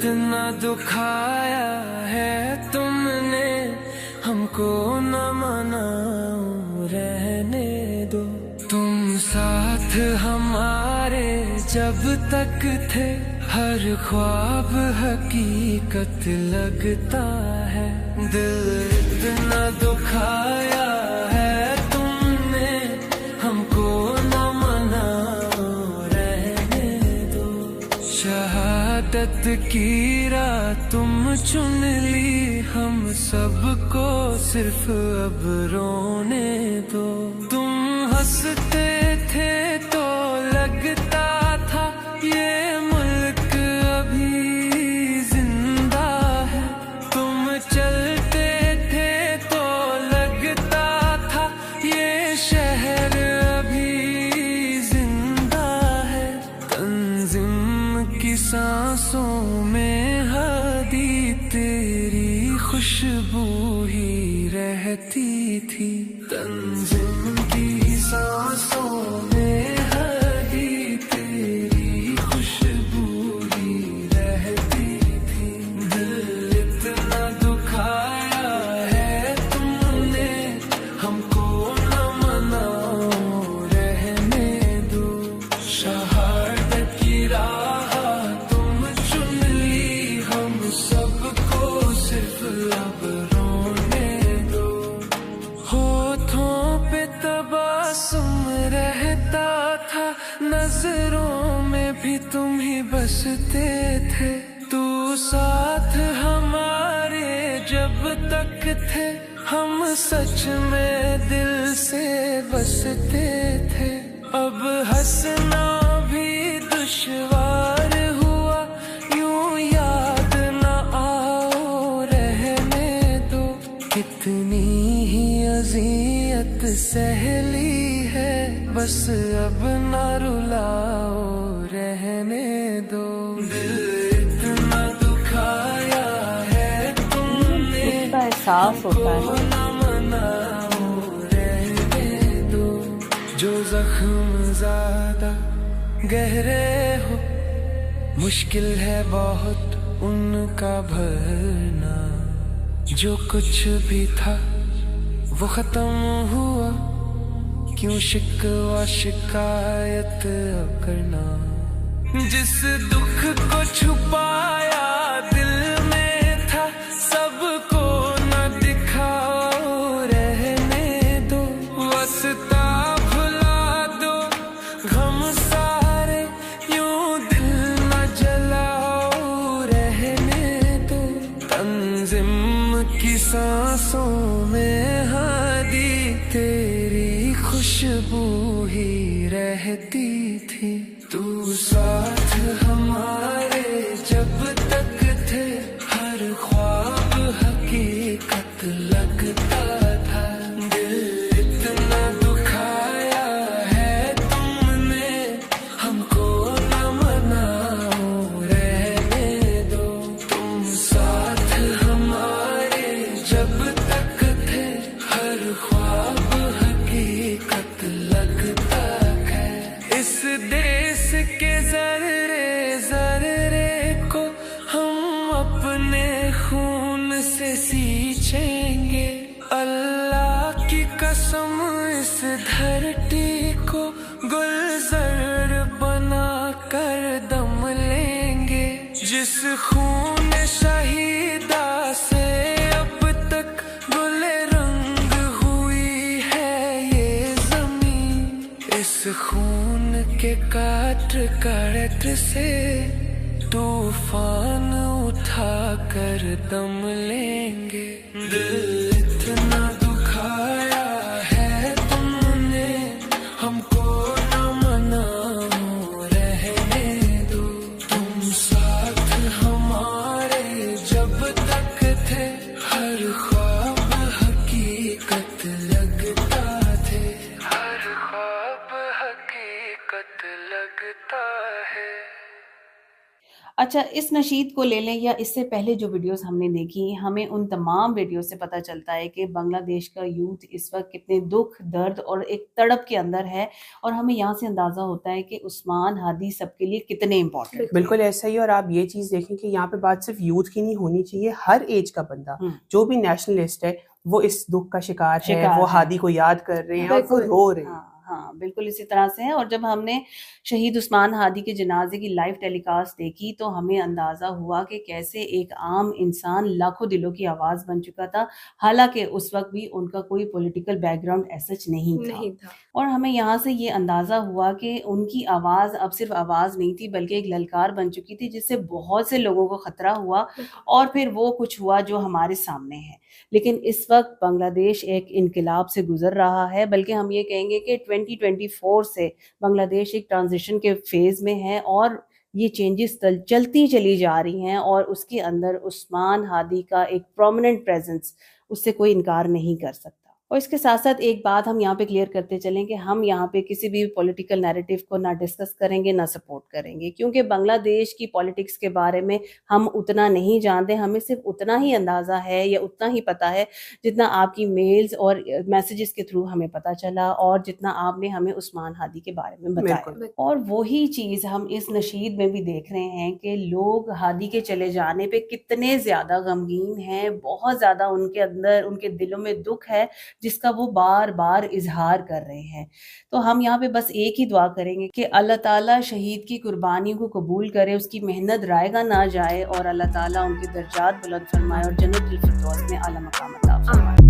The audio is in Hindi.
इतना दुखाया है तुमने हमको, न मनाओ रहने दो। तुम साथ हमारे जब तक थे, हर ख्वाब हकीकत लगता है। दिल इतना दुखाया है तुमने हमको, न मनाओ रहने दो। शहादत की राह तुम चुन ली, हम सबको सिर्फ अब रोने दो। तुम हंसते थे तो लगता था ये मुल्क अभी जिंदा है। तुम चलते थे तो लगता था ये शहर अभी जिंदा है। तंज़ीम की सांसों में हदी तेरी खुशबू ही रहती थी। तंज़ीम की सांसों में हदी तेरी खुशबू ही रहती थी। दिल इतना दुखाया है तुमने हमको, न मनाओ रहने दो। शहादत की राह तुम चुन ली, हम सबको सिर्फ अब रोने दो। होठों पे तबस्सुम रहता था, नजरों में भी तुम ही बसते थे। तू साथ हमारे जब तक थे, हम सच में दिल से बसते थे। अब हंसना भी दुश्वार हुआ, यूं याद न आओ रहने दो। कितनी ही अज़ियत सहली है, बस अब न रुलाओ रहने दो। दिल इतना दुखाया है तुमने का एहसास होता है। न मनाओ रहने दो। जो जख्म ज़्यादा गहरे हो, मुश्किल है बहुत उनका भरना। जो कुछ भी था वो खत्म हुआ, क्यों शिकवा शिकायत अब करना। जिस दुख को छुपाया दिल में था, सबको न दिखाओ रहने दो। वस्ता भुला दो गम सारे, यूं दिल न जलाओ रहने दो। तंज़ीम की सांसों में हदी तेरी खुशबू ही रहती थी। तू साथ हमारे जब तक थे, हर ख्वाब हकीकत लगता था। दिल इतना दुखाया है तुमने हमको, न मनाओ रहने दो। तुम साथ हमारे जब तक थे, हर ख्वाब हकीकत लगता है। इस देश के ज़र्रे ज़र्रे को हम अपने खून से सींचेंगे। अल्लाह की कसम इस धरती को गुलज़र बना कर दम लेंगे। जिस खून शहीदा से अब तक गुले रंग हुई है ये ज़मीं, इस खून के काट काट से तूफान उठा कर दम लेंगे। दिल इतना दुखाया है तुमने हमको, न मनाओ रहने दो। तुम साथ हमारे जब तक थे, हर ख्वाब हकीकत लगता थे। हर ख्वाब हकीकत लगता है। अच्छा, इस नशीद को ले लें या इससे पहले जो वीडियोस हमने देखी, हमें उन तमाम वीडियो से पता चलता है कि बांग्लादेश का यूथ इस वक्त कितने दुख, दर्द और एक तड़प के अंदर है, और हमें यहाँ से अंदाज़ा होता है कि उस्मान हादी सबके लिए कितने इम्पोर्टेंट। बिल्कुल ऐसा ही। और आप ये चीज़ देखें कि यहाँ पे बात सिर्फ यूथ की नहीं होनी चाहिए, हर एज का बंदा जो भी नेशनलिस्ट है वो इस दुख का शिकार है, वो हादी को याद कर रहे हैं और वो रो रहे हैं। हाँ, बिल्कुल इसी तरह से है। और जब हमने शहीद उस्मान हादी के जनाजे की लाइव टेलीकास्ट देखी तो हमें अंदाज़ा हुआ कि कैसे एक आम इंसान लाखों दिलों की आवाज़ बन चुका था, हालांकि उस वक्त भी उनका कोई पॉलिटिकल बैकग्राउंड ऐसा नहीं था। और हमें यहाँ से ये अंदाज़ा हुआ कि उनकी आवाज़ अब सिर्फ आवाज़ नहीं थी बल्कि एक ललकार बन चुकी थी, जिससे बहुत से लोगों को ख़तरा हुआ और फिर वो कुछ हुआ जो हमारे सामने है। लेकिन इस वक्त बांग्लादेश एक इनकलाब से गुजर रहा है, बल्कि हम ये कहेंगे कि 2024 से बांग्लादेश एक ट्रांजिशन के फेज़ में है और ये चेंजेस चलती चली जा रही हैं, और उसके अंदर उस्मान हादी का एक प्रोमिनेंट प्रेजेंस, उससे कोई इनकार नहीं कर सकता। और इसके साथ साथ एक बात हम यहाँ पे क्लियर करते चलें कि हम यहाँ पे किसी भी पॉलिटिकल नैरेटिव को ना डिस्कस करेंगे ना सपोर्ट करेंगे, क्योंकि बांग्लादेश की पॉलिटिक्स के बारे में हम उतना नहीं जानते। हमें सिर्फ उतना ही अंदाज़ा है या उतना ही पता है जितना आपकी मेल्स और मैसेजेस के थ्रू हमें पता चला और जितना आपने हमें उस्मान हादी के बारे में बताया। और वही चीज़ हम इस नशीद में भी देख रहे हैं कि लोग हादी के चले जाने पे कितने ज़्यादा गमगीन हैं, बहुत ज़्यादा उनके अंदर, उनके दिलों में दुख है जिसका वो बार बार इजहार कर रहे हैं। तो हम यहाँ पे बस एक ही दुआ करेंगे कि अल्लाह ताला शहीद की कुर्बानी को कबूल करे, उसकी मेहनत रायगा ना जाए और अल्लाह ताला उनके दर्जात बुलंद फरमाए और जन्नतुल फिरदौस में आला मकाम अता फरमाए।